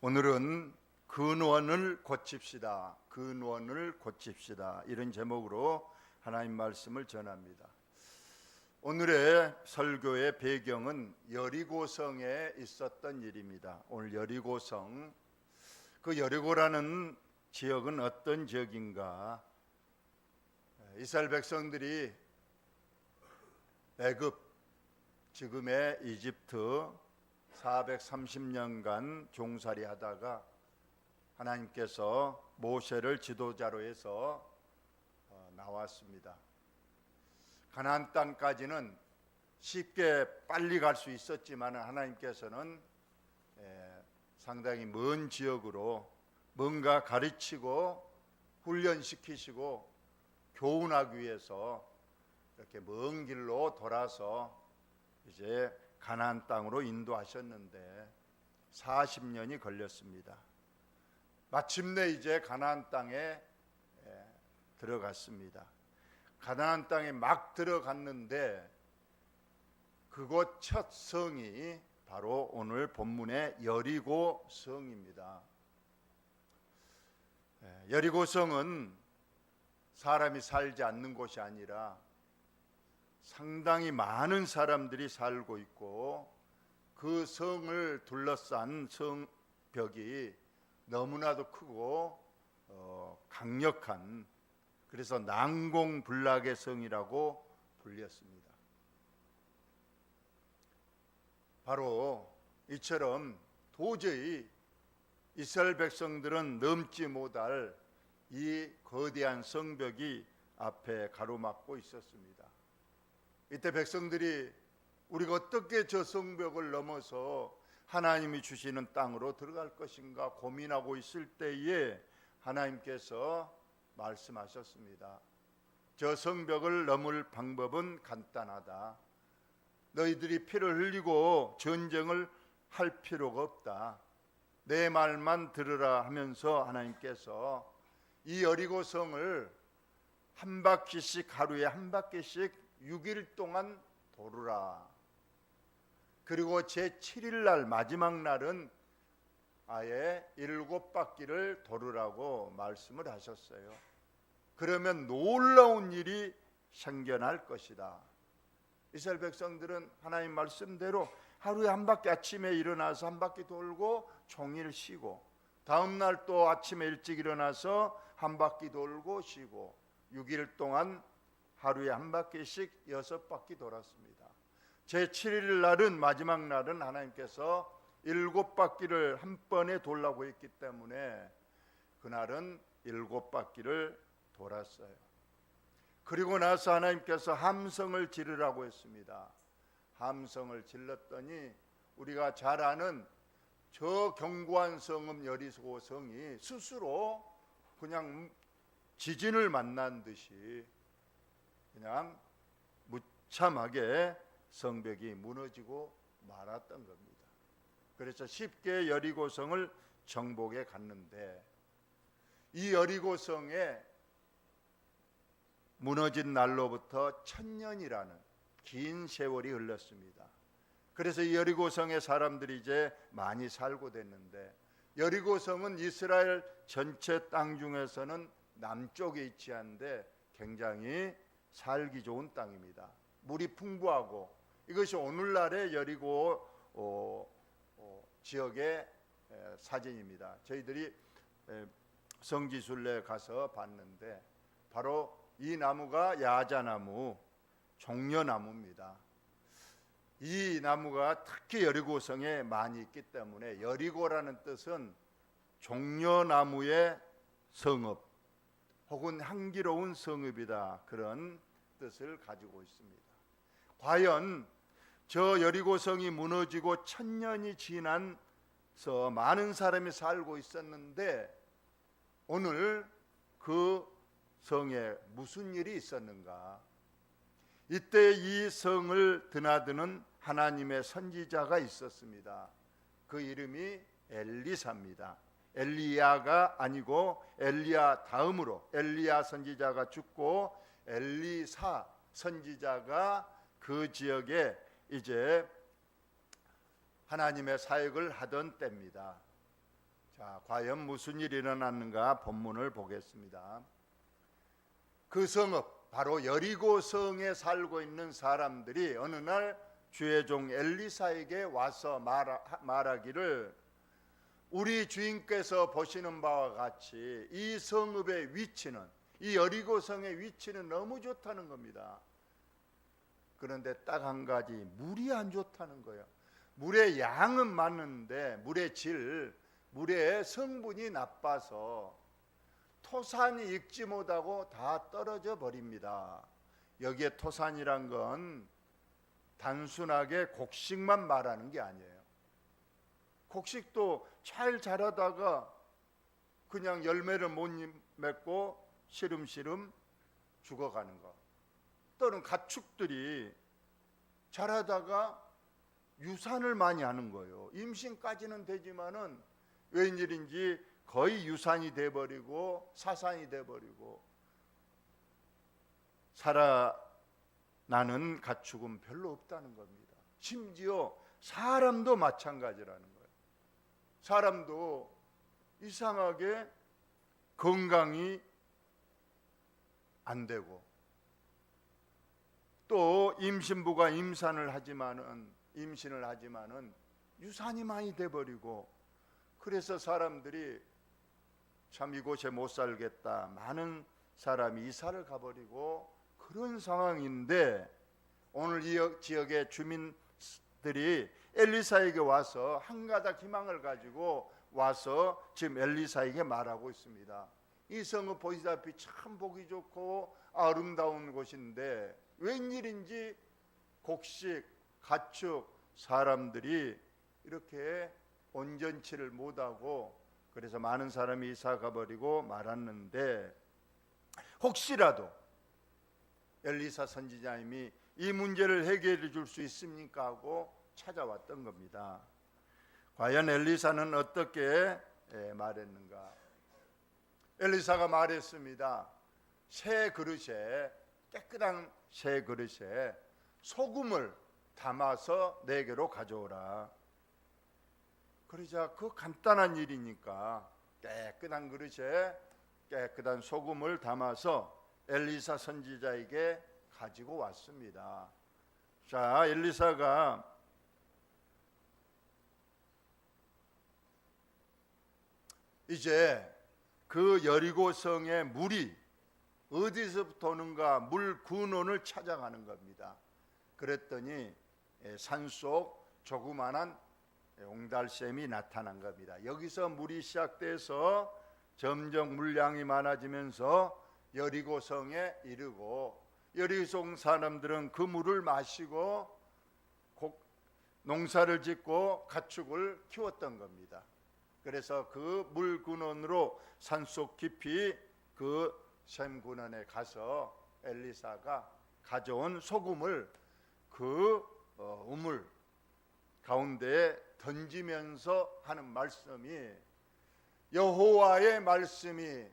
오늘은 근원을 고칩시다. 근원을 고칩시다. 이런 제목으로 하나님 말씀을 전합니다. 오늘의 설교의 배경은 여리고성에 있었던 일입니다. 오늘 여리고성, 그 여리고라는 지역은 어떤 지역인가? 이스라엘 백성들이 애굽, 지금의 이집트 430년간 종살이 하다가 하나님께서 모세를 지도자로 해서 나왔습니다. 가나안 땅까지는 쉽게 빨리 갈 수 있었지만 하나님께서는 상당히 먼 지역으로 뭔가 가르치고 훈련시키시고 교훈하기 위해서 이렇게 먼 길로 돌아서 이제 가나안 땅으로 인도하셨는데 40년이 걸렸습니다. 마침내 이제 가나안 땅에 들어갔습니다. 가나안 땅에 막 들어갔는데 그곳 첫 성이 바로 오늘 본문의 여리고 성입니다. 여리고 성은 사람이 살지 않는 곳이 아니라 상당히 많은 사람들이 살고 있고 그 성을 둘러싼 성벽이 너무나도 크고 강력한, 그래서 난공불락의 성이라고 불렸습니다. 바로 이처럼 도저히 이스라엘 백성들은 넘지 못할 이 거대한 성벽이 앞에 가로막고 있었습니다. 이때 백성들이 우리가 어떻게 저 성벽을 넘어서 하나님이 주시는 땅으로 들어갈 것인가 고민하고 있을 때에 하나님께서 말씀하셨습니다. 저 성벽을 넘을 방법은 간단하다. 너희들이 피를 흘리고 전쟁을 할 필요가 없다. 내 말만 들으라 하면서 하나님께서 이 여리고 성을 한 바퀴씩, 하루에 한 바퀴씩 6일 동안 도르라. 그리고 제7일 날, 마지막 날은 아예 7바퀴를 도르라고 말씀을 하셨어요. 그러면 놀라운 일이 생겨날 것이다. 이스라엘 백성들은 하나님 말씀대로 하루에 한 바퀴, 아침에 일어나서 한 바퀴 돌고 종일 쉬고, 다음 날 또 아침에 일찍 일어나서 한 바퀴 돌고 쉬고, 6일 동안 하루에 한 바퀴씩 6바퀴 돌았습니다. 제7일 날은, 마지막 날은 하나님께서 7바퀴를 한 번에 돌라고 했기 때문에 그날은 7바퀴를 돌았어요. 그리고 나서 하나님께서 함성을 지르라고 했습니다. 함성을 질렀더니 우리가 잘 아는 저 견고한 성읍 여리고 성이 스스로 그냥 지진을 만난 듯이 그냥 무참하게 성벽이 무너지고 말았던 겁니다. 그래서 쉽게 여리고성을 정복해 갔는데 이 여리고성에 무너진 날로부터 1000년이라는 긴 세월이 흘렀습니다. 그래서 이 여리고성의 사람들이 이제 많이 살고 됐는데, 여리고성은 이스라엘 전체 땅 중에서는 남쪽에 위치한데 굉장히 살기 좋은 땅입니다. 물이 풍부하고, 이것이 오늘날의 여리고 지역의 사진입니다. 저희들이 성지순례 가서 봤는데 바로 이 나무가 야자나무, 종려나무입니다. 이 나무가 특히 여리고성에 많이 있기 때문에 여리고라는 뜻은 종려나무의 성읍 혹은 향기로운 성읍이다, 그런 뜻을 가지고 있습니다. 과연 저 여리고성이 무너지고 1000년이 지나서 많은 사람이 살고 있었는데 오늘 그 성에 무슨 일이 있었는가? 이때 이 성을 드나드는 하나님의 선지자가 있었습니다. 그 이름이 엘리사입니다. 엘리야가 아니고 엘리야 다음으로 엘리야 선지자가 죽고 엘리사 선지자가 그 지역에 이제 하나님의 사역을 하던 때입니다. 자, 과연 무슨 일이 일어났는가 본문을 보겠습니다. 그 성읍, 바로 여리고 성에 살고 있는 사람들이 어느 날 주의 종 엘리사에게 와서 말하기를, 우리 주인께서 보시는 바와 같이 이 성읍의 위치는, 이 여리고 성의 위치는 너무 좋다는 겁니다. 그런데 딱 한 가지, 물이 안 좋다는 거예요. 물의 양은 맞는데 물의 질, 물의 성분이 나빠서 토산이 익지 못하고 다 떨어져 버립니다. 여기에 토산이란 건 단순하게 곡식만 말하는 게 아니에요. 곡식도 잘 자라다가 그냥 열매를 못 맺고 시름시름 죽어가는 것, 또는 가축들이 자라다가 유산을 많이 하는 거예요. 임신까지는 되지만은 웬일인지 거의 유산이 돼버리고 사산이 돼버리고 살아나는 가축은 별로 없다는 겁니다. 심지어 사람도 마찬가지라는 거예요. 사람도 이상하게 건강이 안 되고, 또 임신부가 임신을 하지만은 유산이 많이 돼버리고, 그래서 사람들이 참 이곳에 못 살겠다, 많은 사람이 이사를 가버리고 그런 상황인데, 오늘 이 지역의 주민들이 엘리사에게 와서 한 가닥 희망을 가지고 와서 지금 엘리사에게 말하고 있습니다. 이 성읍 보시다시피 참 보기 좋고 아름다운 곳인데 웬일인지 곡식, 가축, 사람들이 이렇게 온전치를 못하고, 그래서 많은 사람이 이사 가버리고 말았는데, 혹시라도 엘리사 선지자님이 이 문제를 해결해 줄 수 있습니까 하고 찾아왔던 겁니다. 과연 엘리사는 어떻게 말했는가? 엘리사가 말했습니다. 새 그릇에, 깨끗한 새 그릇에 소금을 담아서 내게로 가져오라. 그러자 그 간단한 일이니까 깨끗한 그릇에 깨끗한 소금을 담아서 엘리사 선지자에게 가지고 왔습니다. 자, 엘리사가 이제 그 여리고 성의 물이 어디서부터 오는가, 물 근원을 찾아가는 겁니다. 그랬더니 산속 조그만한 옹달샘이 나타난 겁니다. 여기서 물이 시작돼서 점점 물량이 많아지면서 여리고 성에 이르고, 여리고 사람들은 그 물을 마시고 농사를 짓고 가축을 키웠던 겁니다. 그래서 그 물 근원으로 산속 깊이 그 샘 근원에 가서 엘리사가 가져온 소금을 그 우물 가운데에 던지면서 하는 말씀이, 여호와의 말씀이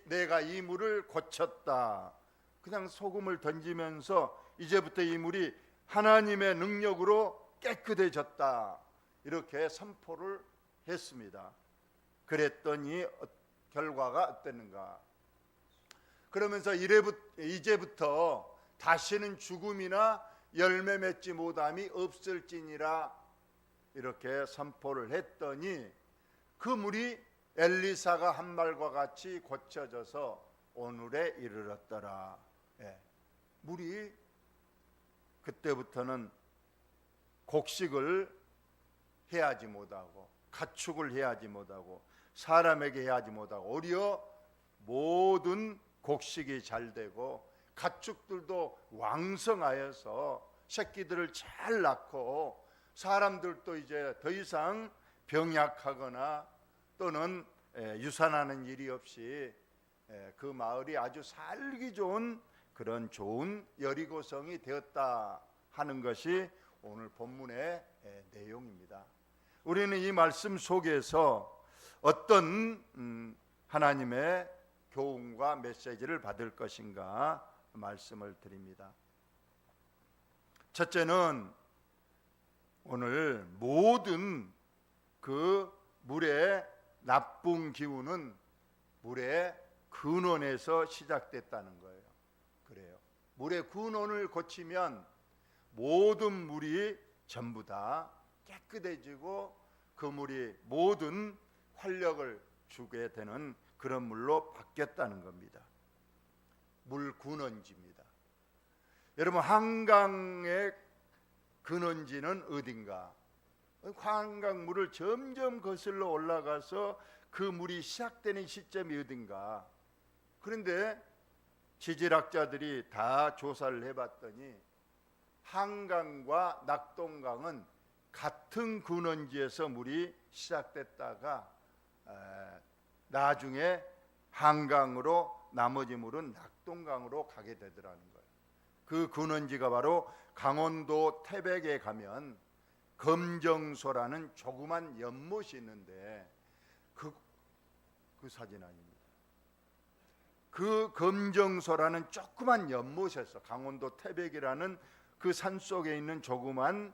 내가 이 물을 고쳤다. 그냥 소금을 던지면서 이제부터 이 물이 하나님의 능력으로 깨끗해졌다, 이렇게 선포를 했습니다. 그랬더니 결과가 어땠는가? 그러면서 이제부터 다시는 죽음이나 열매 맺지 못함이 없을지니라, 이렇게 선포를 했더니 그 물이 엘리사가 한 말과 같이 고쳐져서 오늘에 이르렀더라. 물이 그때부터는 곡식을 해하지 못하고, 가축을 해하지 못하고, 사람에게 해하지 못하고, 오히려 모든 곡식이 잘 되고 가축들도 왕성하여서 새끼들을 잘 낳고, 사람들도 이제 더 이상 병약하거나 또는 유산하는 일이 없이 그 마을이 아주 살기 좋은 그런 좋은 여리고성이 되었다 하는 것이 오늘 본문의 내용입니다. 우리는 이 말씀 속에서 어떤 하나님의 교훈과 메시지를 받을 것인가 말씀을 드립니다. 첫째는 오늘 모든 그 물의 나쁜 기운은 물의 근원에서 시작됐다는 거예요. 그래요. 물의 근원을 고치면 모든 물이 전부 다 깨끗해지고 그 물이 모든 활력을 주게 되는 그런 물로 바뀌었다는 겁니다. 물 근원지입니다. 여러분, 한강의 근원지는 어딘가? 한강물을 점점 거슬러 올라가서 그 물이 시작되는 시점이 어딘가? 그런데 지질학자들이 다 조사를 해봤더니 한강과 낙동강은 같은 근원지에서 물이 시작됐다가 나중에 한강으로 나머지 물은 낙동강으로 가게 되더라는 거예요. 그 근원지가 바로 강원도 태백에 가면 검정소라는 조그만 연못이 있는데 그 사진 아닙니다. 그 검정소라는 조그만 연못에서 강원도 태백이라는 그 산속에 있는 조그만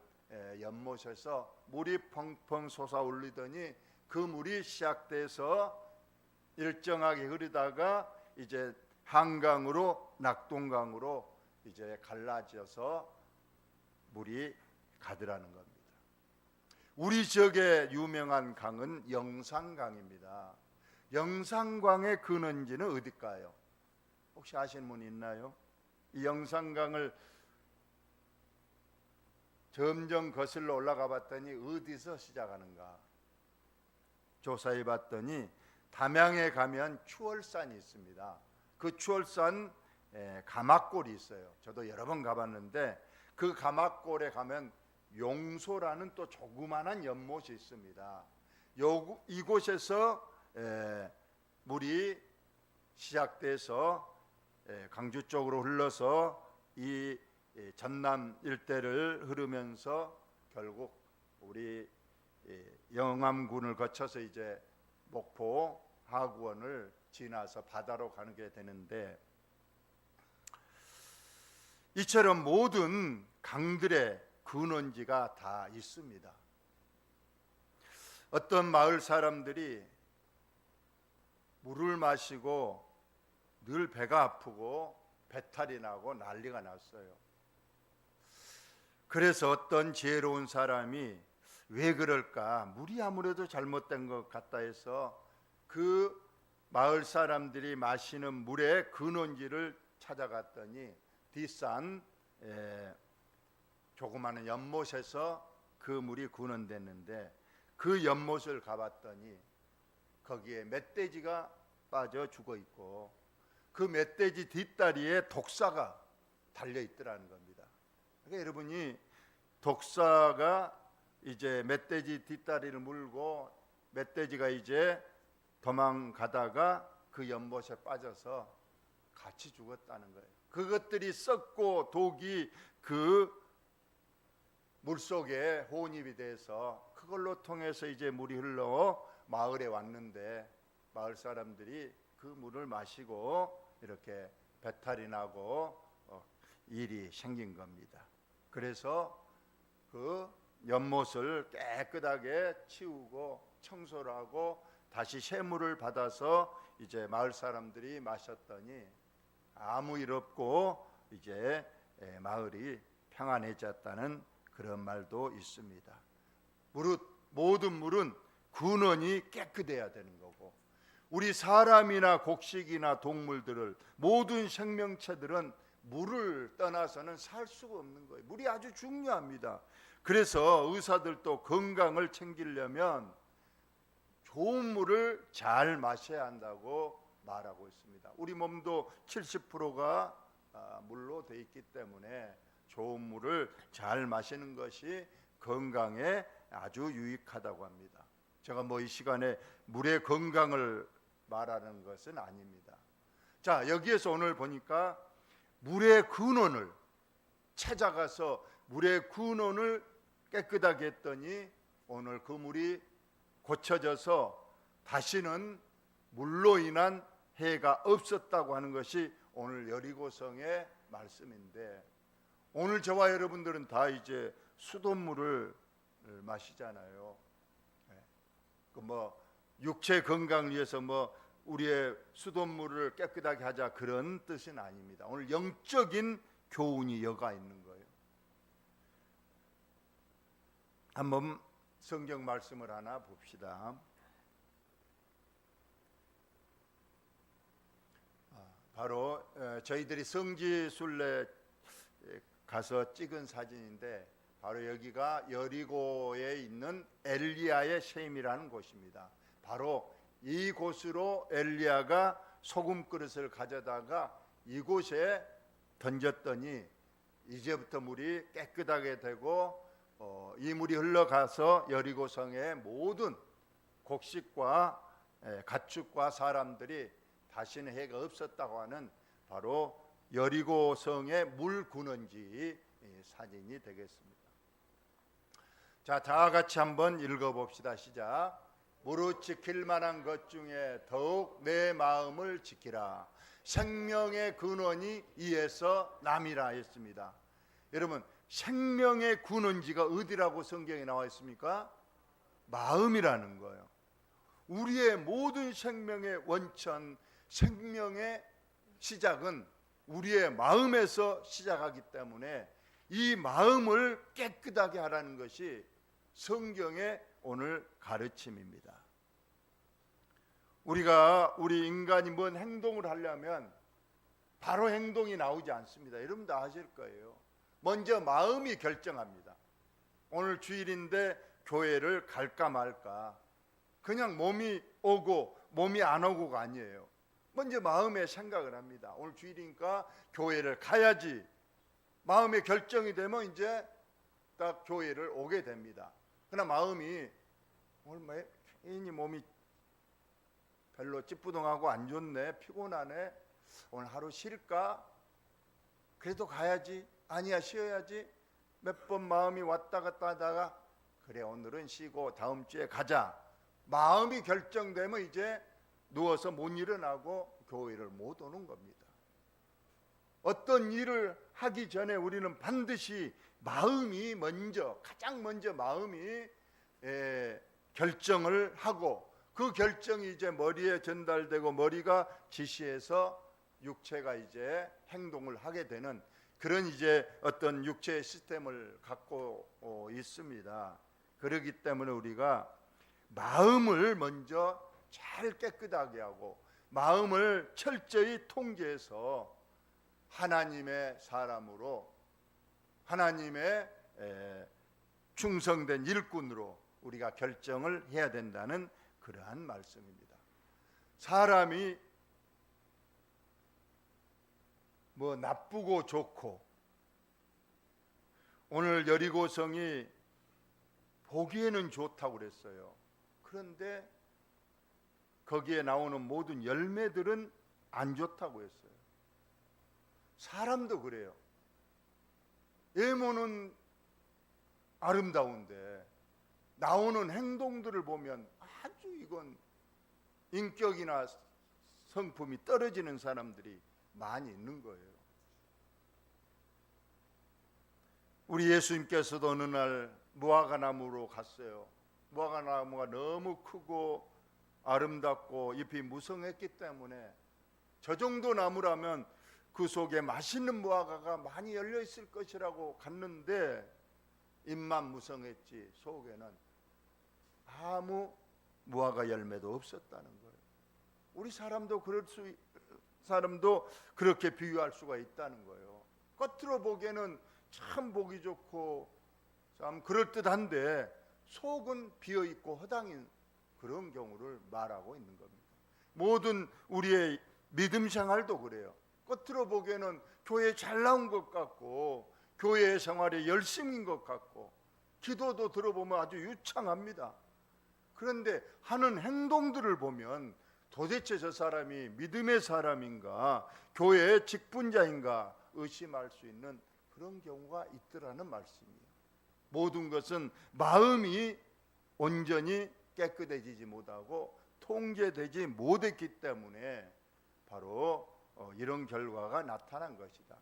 연못에서 물이 펑펑 솟아올리더니 그 물이 시작돼서 일정하게 흐르다가 이제 한강으로 낙동강으로 이제 갈라져서 물이 가더라는 겁니다. 우리 지역의 유명한 강은 영산강입니다. 영산강의 근원지는 어딜까요? 혹시 아시는 분 있나요? 이 영산강을 점점 거슬러 올라가 봤더니 어디서 시작하는가? 조사해 봤더니 담양에 가면 추월산이 있습니다. 그 추월산 가막골이 있어요. 저도 여러 번 가봤는데 그 가막골에 가면 용소라는 또 조그만한 연못이 있습니다. 이곳에서 물이 시작돼서 강주 쪽으로 흘러서 이 전남 일대를 흐르면서 결국 우리 영암군을 거쳐서 이제 목포 하구원을 지나서 바다로 가게 되는데, 이처럼 모든 강들의 근원지가 다 있습니다. 어떤 마을 사람들이 물을 마시고 늘 배가 아프고 배탈이 나고 난리가 났어요. 그래서 어떤 지혜로운 사람이 왜 그럴까? 물이 아무래도 잘못된 것 같다 해서 그 마을 사람들이 마시는 물의 근원지를 찾아갔더니 뒷산 조그마한 연못에서 그 물이 근원됐는데, 그 연못을 가봤더니 거기에 멧돼지가 빠져 죽어 있고 그 멧돼지 뒷다리에 독사가 달려 있더라는 겁니다. 그러니까 여러분이 독사가 이제 멧돼지 뒷다리를 물고 멧돼지가 이제 도망가다가 그 연못에 빠져서 같이 죽었다는 거예요. 그것들이 썩고 독이 그 물속에 혼입이 돼서 그걸로 통해서 이제 물이 흘러 마을에 왔는데, 마을 사람들이 그 물을 마시고 이렇게 배탈이 나고 일이 생긴 겁니다. 그래서 그 연못을 깨끗하게 치우고 청소를 하고 다시 샘물을 받아서 이제 마을 사람들이 마셨더니 아무 일 없고 이제 마을이 평안해졌다는 그런 말도 있습니다. 모든 물은 근원이 깨끗해야 되는 거고, 우리 사람이나 곡식이나 동물들을, 모든 생명체들은 물을 떠나서는 살 수가 없는 거예요. 물이 아주 중요합니다. 그래서 의사들도 건강을 챙기려면 좋은 물을 잘 마셔야 한다고 말하고 있습니다. 우리 몸도 70%가 물로 돼 있기 때문에 좋은 물을 잘 마시는 것이 건강에 아주 유익하다고 합니다. 제가 이 시간에 물의 건강을 말하는 것은 아닙니다. 자, 여기에서 오늘 보니까 물의 근원을 찾아가서 물의 근원을 깨끗하게 했더니 오늘 그 물이 고쳐져서 다시는 물로 인한 해가 없었다고 하는 것이 오늘 여리고성의 말씀인데, 오늘 저와 여러분들은 다 이제 수돗물을 마시잖아요. 육체 건강을 위해서 뭐 우리의 수돗물을 깨끗하게 하자 그런 뜻은 아닙니다. 오늘 영적인 교훈이 여가 있는 거예요. 한번 성경 말씀을 하나 봅시다. 바로 저희들이 성지순례 가서 찍은 사진인데 바로 여기가 여리고에 있는 엘리야의 셈이라는 곳입니다. 바로 이곳으로 엘리야가 소금 그릇을 가져다가 이곳에 던졌더니 이제부터 물이 깨끗하게 되고 이 물이 흘러가서 여리고 성의 모든 곡식과 가축과 사람들이 다시는 해가 없었다고 하는 바로 여리고 성의 물 군원지 사진이 되겠습니다. 자, 다 같이 한번 읽어봅시다. 시작. 무릇 지킬 만한 것 중에 더욱 내 마음을 지키라. 생명의 근원이 이에서 남이라 했습니다. 여러분, 생명의 근원지가 어디라고 성경에 나와 있습니까? 마음이라는 거예요. 우리의 모든 생명의 원천, 생명의 시작은 우리의 마음에서 시작하기 때문에 이 마음을 깨끗하게 하라는 것이 성경의 오늘 가르침입니다. 우리 인간이 뭔 행동을 하려면 바로 행동이 나오지 않습니다. 여러분 다 아실 거예요. 먼저 마음이 결정합니다. 오늘 주일인데 교회를 갈까 말까. 그냥 몸이 오고 몸이 안 오고가 아니에요. 먼저 마음에 생각을 합니다. 오늘 주일이니까 교회를 가야지. 마음의 결정이 되면 이제 딱 교회를 오게 됩니다. 그러나 마음이 오늘 괜히 몸이 별로 찌뿌둥하고 안 좋네, 피곤하네, 오늘 하루 쉴까? 그래도 가야지. 아니야, 쉬어야지. 몇 번 마음이 왔다 갔다 하다가 그래, 오늘은 쉬고 다음 주에 가자. 마음이 결정되면 이제 누워서 못 일어나고 교회를 못 오는 겁니다. 어떤 일을 하기 전에 우리는 반드시 마음이 먼저, 가장 먼저 마음이 결정을 하고 그 결정이 이제 머리에 전달되고 머리가 지시해서 육체가 이제 행동을 하게 되는 그런 이제 어떤 육체의 시스템을 갖고 있습니다. 그렇기 때문에 우리가 마음을 먼저 잘 깨끗하게 하고 마음을 철저히 통제해서 하나님의 사람으로 하나님의 충성된 일꾼으로 우리가 결정을 해야 된다는 그러한 말씀입니다. 사람이 뭐 나쁘고 좋고 오늘 여리고성이 보기에는 좋다고 그랬어요. 그런데 거기에 나오는 모든 열매들은 안 좋다고 했어요. 사람도 그래요. 외모는 아름다운데 나오는 행동들을 보면 아주 이건 인격이나 성품이 떨어지는 사람들이 많이 있는 거예요. 우리 예수님께서도 어느 날 무화과나무로 갔어요. 무화과나무가 너무 크고 아름답고 잎이 무성했기 때문에 저 정도 나무라면 그 속에 맛있는 무화과가 많이 열려 있을 것이라고 갔는데 잎만 무성했지 속에는 아무 무화과 열매도 없었다는 거예요. 우리 사람도 그렇게 비유할 수가 있다는 거예요. 겉으로 보기에는 참 보기 좋고 참 그럴듯한데 속은 비어있고 허당인 그런 경우를 말하고 있는 겁니다. 모든 우리의 믿음 생활도 그래요. 겉으로 보기에는 교회 잘 나온 것 같고 교회 생활에 열심인 것 같고 기도도 들어보면 아주 유창합니다. 그런데 하는 행동들을 보면 도대체 저 사람이 믿음의 사람인가 교회의 직분자인가 의심할 수 있는 그런 경우가 있더라는 말씀이에요. 모든 것은 마음이 온전히 깨끗해지지 못하고 통제되지 못했기 때문에 바로 이런 결과가 나타난 것이다.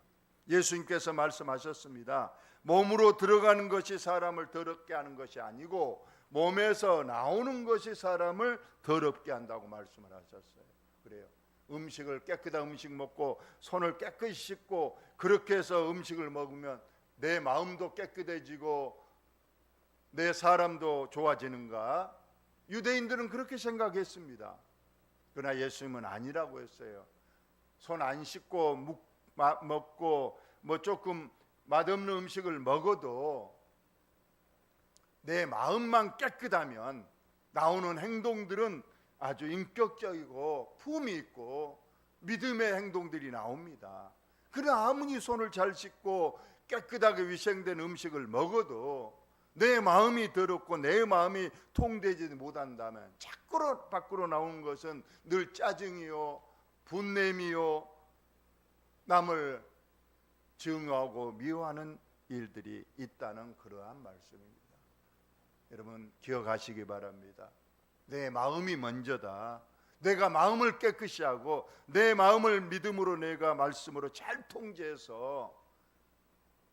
예수님께서 말씀하셨습니다. 몸으로 들어가는 것이 사람을 더럽게 하는 것이 아니고 몸에서 나오는 것이 사람을 더럽게 한다고 말씀을 하셨어요. 그래요. 음식을 깨끗한 음식 먹고 손을 깨끗이 씻고 그렇게 해서 음식을 먹으면 내 마음도 깨끗해지고 내 사람도 좋아지는가? 유대인들은 그렇게 생각했습니다. 그러나 예수님은 아니라고 했어요. 손 안 씻고 먹고 뭐 조금 맛없는 음식을 먹어도 내 마음만 깨끗하면 나오는 행동들은 아주 인격적이고 품이 있고 믿음의 행동들이 나옵니다. 그러나 아무리 손을 잘 씻고 깨끗하게 위생된 음식을 먹어도 내 마음이 더럽고 내 마음이 통되지 못한다면 자꾸 밖으로 나오는 것은 늘 짜증이요 분냄이요 남을 증오하고 미워하는 일들이 있다는 그러한 말씀입니다. 여러분 기억하시기 바랍니다. 내 마음이 먼저다. 내가 마음을 깨끗이 하고 내 마음을 믿음으로 내가 말씀으로 잘 통제해서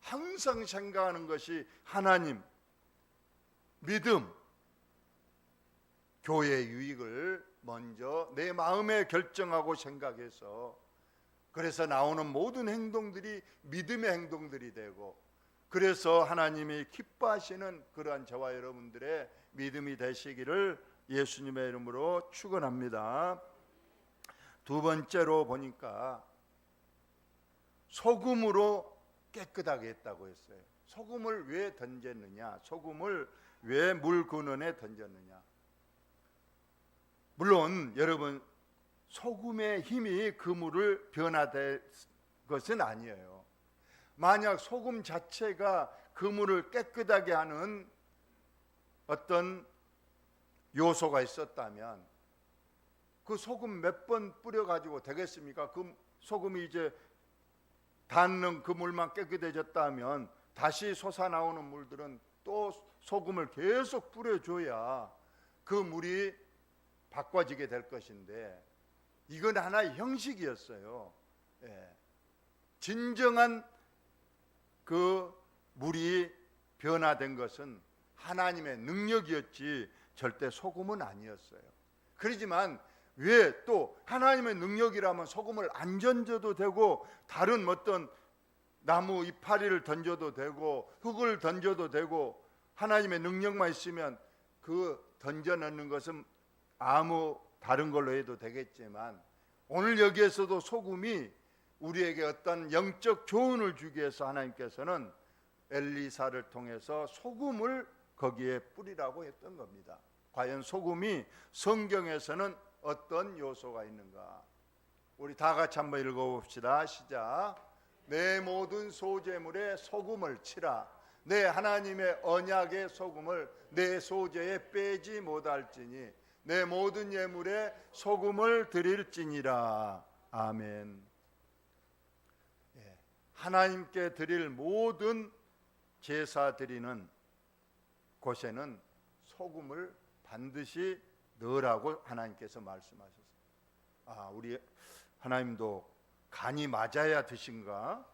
항상 생각하는 것이 하나님, 믿음, 교회의 유익을 먼저 내 마음에 결정하고 생각해서 그래서 나오는 모든 행동들이 믿음의 행동들이 되고 그래서 하나님이 기뻐하시는 그러한 저와 여러분들의 믿음이 되시기를 예수님의 이름으로 축원합니다. 두 번째로 보니까 소금으로 깨끗하게 했다고 했어요. 소금을 왜 던졌느냐? 소금을 왜 물 근원에 던졌느냐? 물론 여러분 소금의 힘이 그 물을 변화될 것은 아니에요. 만약 소금 자체가 그 물을 깨끗하게 하는 어떤 요소가 있었다면 그 소금 몇 번 뿌려가지고 되겠습니까? 그 소금이 이제 닿는 그 물만 깨끗해졌다면 다시 솟아나오는 물들은 또 소금을 계속 뿌려줘야 그 물이 바꿔지게 될 것인데 이건 하나의 형식이었어요. 예. 진정한 그 물이 변화된 것은 하나님의 능력이었지 절대 소금은 아니었어요. 그렇지만 왜 또 하나님의 능력이라면 소금을 안 던져도 되고 다른 어떤 나무 이파리를 던져도 되고 흙을 던져도 되고 하나님의 능력만 있으면 그 던져 넣는 것은 아무 다른 걸로 해도 되겠지만 오늘 여기에서도 소금이 우리에게 어떤 영적 교훈을 주기 위해서 하나님께서는 엘리사를 통해서 소금을 거기에 뿌리라고 했던 겁니다. 과연 소금이 성경에서는 어떤 요소가 있는가? 우리 다 같이 한번 읽어봅시다. 시작. 내 모든 소재물에 소금을 치라. 내 하나님의 언약의 소금을 내 소재에 빼지 못할지니 내 모든 예물에 소금을 드릴지니라. 아멘. 하나님께 드릴 모든 제사 드리는 곳에는 소금을 반드시 넣으라고 하나님께서 말씀하셨어요. 아, 우리 하나님도 간이 맞아야 드신가?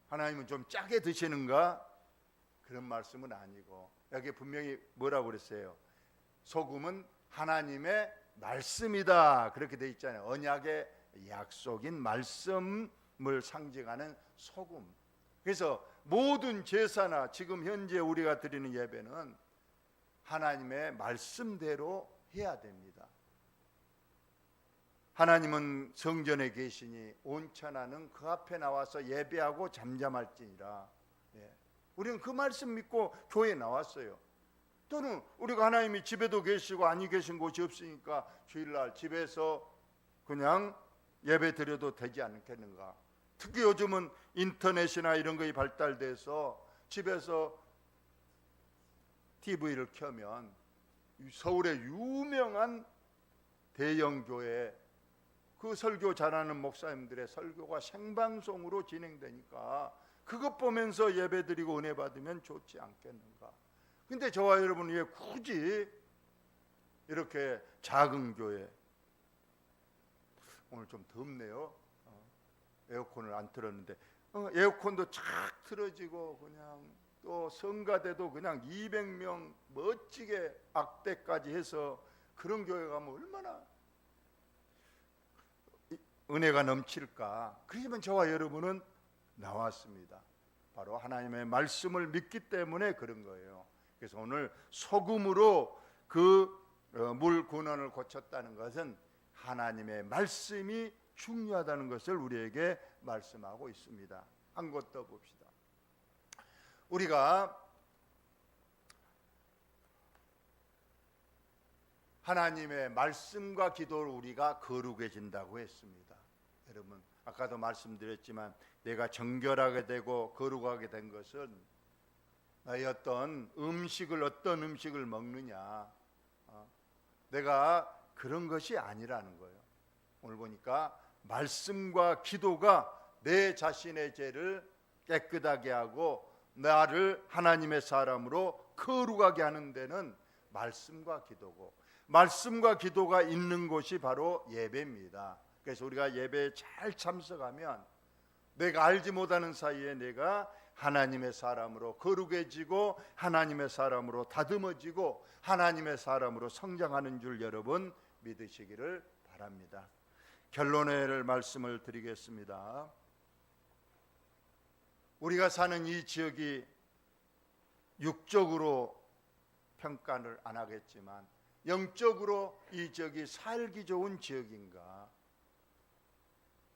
하나님은 좀 짜게 드시는가? 그런 말씀은 아니고 여기 분명히 뭐라고 그랬어요? 소금은 하나님의 말씀이다 그렇게 돼 있잖아요. 언약의 약속인 말씀을 상징하는 소금. 그래서 모든 제사나 지금 현재 우리가 드리는 예배는 하나님의 말씀대로 해야 됩니다. 하나님은 성전에 계시니 온천하는 그 앞에 나와서 예배하고 잠잠할지니라. 우리는 그 말씀 믿고 교회에 나왔어요. 또는 우리가 하나님이 집에도 계시고 아니 계신 곳이 없으니까 주일날 집에서 그냥 예배 드려도 되지 않겠는가? 특히 요즘은 인터넷이나 이런 것이 발달돼서 집에서 TV를 켜면 서울의 유명한 대형 교회 그 설교 잘하는 목사님들의 설교가 생방송으로 진행되니까 그것 보면서 예배 드리고 은혜 받으면 좋지 않겠는가? 근데 저와 여러분 왜 굳이 이렇게 작은 교회, 오늘 좀 덥네요. 에어컨을 안 틀었는데 에어컨도 착 틀어지고 그냥 또 성가대도 그냥 200명 멋지게 악대까지 해서 그런 교회 가면 얼마나 은혜가 넘칠까. 그러지만 저와 여러분은 나왔습니다. 바로 하나님의 말씀을 믿기 때문에 그런 거예요. 그래서 오늘 소금으로 그 물 군원을 고쳤다는 것은 하나님의 말씀이 중요하다는 것을 우리에게 말씀하고 있습니다. 한 것 더 봅시다. 우리가 하나님의 말씀과 기도를 우리가 거룩해진다고 했습니다. 여러분, 아까도 말씀드렸지만 내가 정결하게 되고 거룩하게 된 것은 나의 어떤 음식을 먹느냐, 내가 그런 것이 아니라는 거예요. 오늘 보니까 말씀과 기도가 내 자신의 죄를 깨끗하게 하고 나를 하나님의 사람으로 거룩하게 하는 데는 말씀과 기도고, 말씀과 기도가 있는 곳이 바로 예배입니다. 그래서 우리가 예배에 잘 참석하면 내가 알지 못하는 사이에 내가 하나님의 사람으로 거룩해지고 하나님의 사람으로 다듬어지고 하나님의 사람으로 성장하는 줄 여러분 믿으시기를 바랍니다. 결론의 말씀을 드리겠습니다. 우리가 사는 이 지역이 육적으로 평가를 안 하겠지만 영적으로 이 지역이 살기 좋은 지역인가?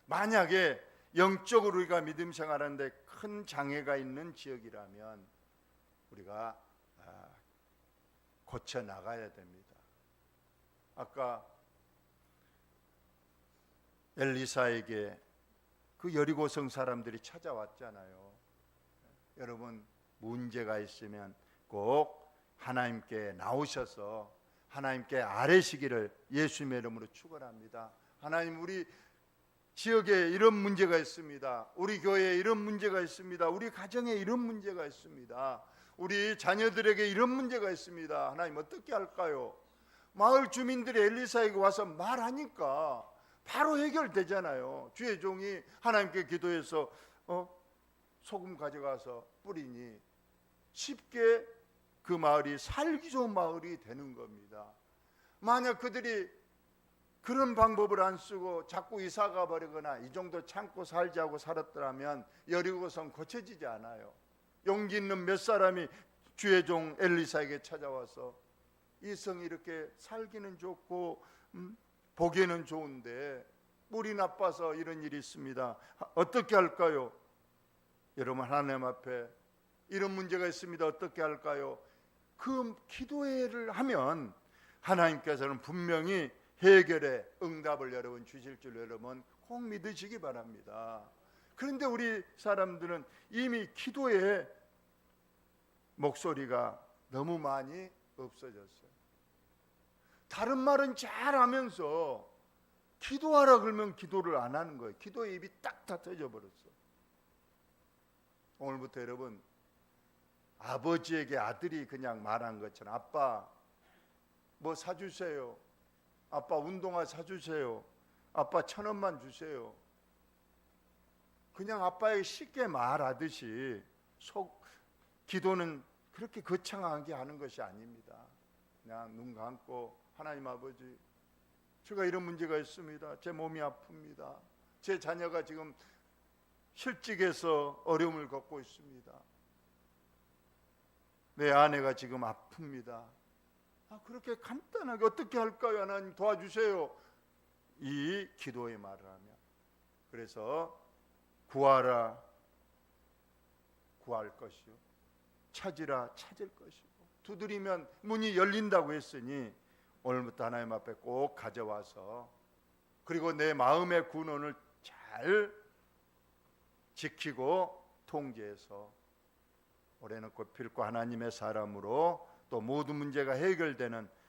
만약에 영적으로 우리가 믿음 생활하는데 큰 장애가 있는 지역이라면 우리가 고쳐 나가야 됩니다. 아까 엘리사에게 그 여리고성 사람들이 찾아왔잖아요. 여러분, 문제가 있으면 꼭 하나님께 나오셔서 하나님께 아뢰시기를 예수님의 이름으로 축원합니다. 하나님, 우리 지역에 이런 문제가 있습니다. 우리 교회에 이런 문제가 있습니다. 우리 가정에 이런 문제가 있습니다. 우리 자녀들에게 이런 문제가 있습니다. 하나님 어떻게 할까요? 마을 주민들이 엘리사에게 와서 말하니까 바로 해결되잖아요. 주의 종이 하나님께 기도해서 소금 가져가서 뿌리니 쉽게 그 마을이 살기 좋은 마을이 되는 겁니다. 만약 그들이 그런 방법을 안 쓰고 자꾸 이사가 버리거나 이 정도 참고 살자고 살았더라면 여리고성 고쳐지지 않아요. 용기 있는 몇 사람이 주의 종 엘리사에게 찾아와서 이 성이 이렇게 살기는 좋고 보기에는 좋은데 물이 나빠서 이런 일이 있습니다. 어떻게 할까요? 여러분, 하나님 앞에 이런 문제가 있습니다. 어떻게 할까요? 그 기도회를 하면 하나님께서는 분명히 해결의 응답을 여러분 주실 줄 여러분 꼭 믿으시기 바랍니다. 그런데 우리 사람들은 이미 기도의 목소리가 너무 많이 없어졌어요. 다른 말은 잘하면서 기도하라 그러면 기도를 안 하는 거예요. 기도의 입이 딱 닫혀져 버렸어. 오늘부터 여러분, 아버지에게 아들이 그냥 말한 것처럼 아빠 뭐 사주세요. 아빠 운동화 사주세요. 아빠 1,000원만 주세요. 그냥 아빠에게 쉽게 말하듯이 기도는 그렇게 거창하게 하는 것이 아닙니다. 그냥 눈 감고 하나님 아버지, 제가 이런 문제가 있습니다. 제 몸이 아픕니다. 제 자녀가 지금 실직해서 어려움을 겪고 있습니다. 내 아내가 지금 아픕니다. 그렇게 간단하게 어떻게 할까요? 하나님 도와주세요. 이 기도의 말을 하면, 그래서 구하라 구할 것이요, 찾으라 찾을 것이고, 두드리면 문이 열린다고 했으니 오늘부터 하나님 앞에 꼭 가져와서, 그리고 내 마음의 군원을 잘 지키고 통제해서 올해는 꽃 필고 하나님의 사람으로 또 모든 문제가 해결되는